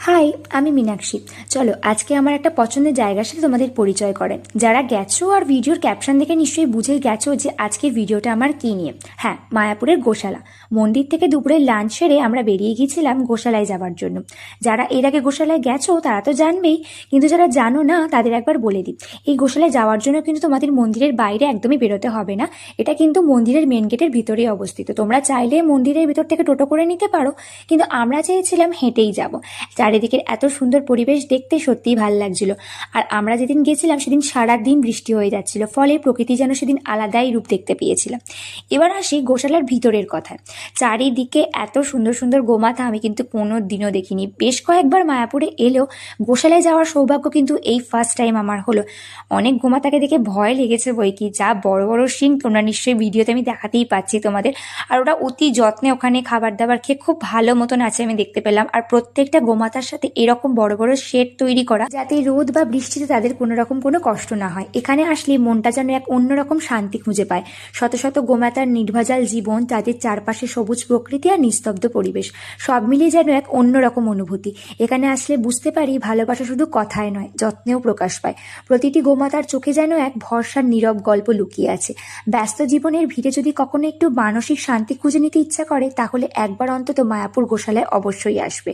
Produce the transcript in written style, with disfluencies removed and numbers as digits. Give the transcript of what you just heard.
High, আমি মীনাক্ষী। চলো আজকে আমার একটা পছন্দের জায়গার সাথে তোমাদের পরিচয় করেন। যারা গেছো আর ভিডিওর ক্যাপশন দেখে নিশ্চয়ই বুঝে গেছো যে আজকের ভিডিওটা আমার কী নিয়ে। হ্যাঁ, মায়াপুরের গোশালা। মন্দির থেকে দুপুরে লাঞ্চ সেরে আমরা বেরিয়ে গিয়েছিলাম গোশালায় যাওয়ার জন্য। যারা এর আগে গোশালায় গেছো তারা তো জানবেই, কিন্তু যারা জানো না তাদের একবার বলে দিই। এই গোশালায় যাওয়ার জন্য কিন্তু তোমাদের মন্দিরের বাইরে একদমই বেরোতে হবে না। এটা কিন্তু মন্দিরের মেন গেটের ভিতরেই অবস্থিত। তোমরা চাইলে মন্দিরের ভিতর থেকে টোটো করে নিতে পারো, কিন্তু আমরা চেয়েছিলাম হেঁটেই যাব। চারিদিকের এত সুন্দর পরিবেশ দেখতে সত্যিই ভালো লাগছিল। আর আমরা যেদিন গেছিলাম সেদিন সারাদিন বৃষ্টি হয়ে যাচ্ছিল, ফলে প্রকৃতি যেন সেদিন আলাদাই রূপ দেখতে পেয়েছিলাম। এবার আসি গোশালার ভিতরের কথায়। চারিদিকে এত সুন্দর সুন্দর গোমাতা আমি কিন্তু কোনো দিনও দেখিনি। বেশ কয়েকবার মায়াপুরে এলেও গোশালায় যাওয়ার সৌভাগ্য কিন্তু এই ফার্স্ট টাইম আমার হলো। অনেক গোমাতাকে দেখে ভয় লেগেছে বই কি, যা বড় বড় শিং, তোমরা নিশ্চয়ই ভিডিওতে আমি দেখাতেই পাচ্ছি তোমাদের। আর ওরা অতি যত্নে ওখানে খাবার দাবার খেয়ে খুব ভালো মতন আছে আমি দেখতে পেলাম। আর প্রত্যেকটা গোমাতার সাথে এরকম বড় বড় শেড তৈরি করা, যাতে রোদ বা বৃষ্টিতে তাদের কোনো রকম কোনো কষ্ট না হয়। এখানে আসলে মনটা যেন এক অন্যরকম শান্তি খুঁজে পায়। শত শত গোমাতার নির্ভেজাল জীবন, তাদের চারপাশে সবুজ প্রকৃতি আর নিস্তব্ধ পরিবেশ, সব মিলিয়ে যেন এক অন্যরকম অনুভূতি। এখানে আসলে বুঝতে পারি ভালোবাসা শুধু কথায় নয়, যত্নেও প্রকাশ পায়। প্রতিটি গোমাতার চোখে যেন এক ভরসার নীরব গল্প লুকিয়ে আছে। ব্যস্ত জীবনের ভিড়ে যদি কখনো একটু মানসিক শান্তি খুঁজে নিতে ইচ্ছা করে, তাহলে একবার অন্তত মায়াপুর গোশালায় অবশ্যই আসবে।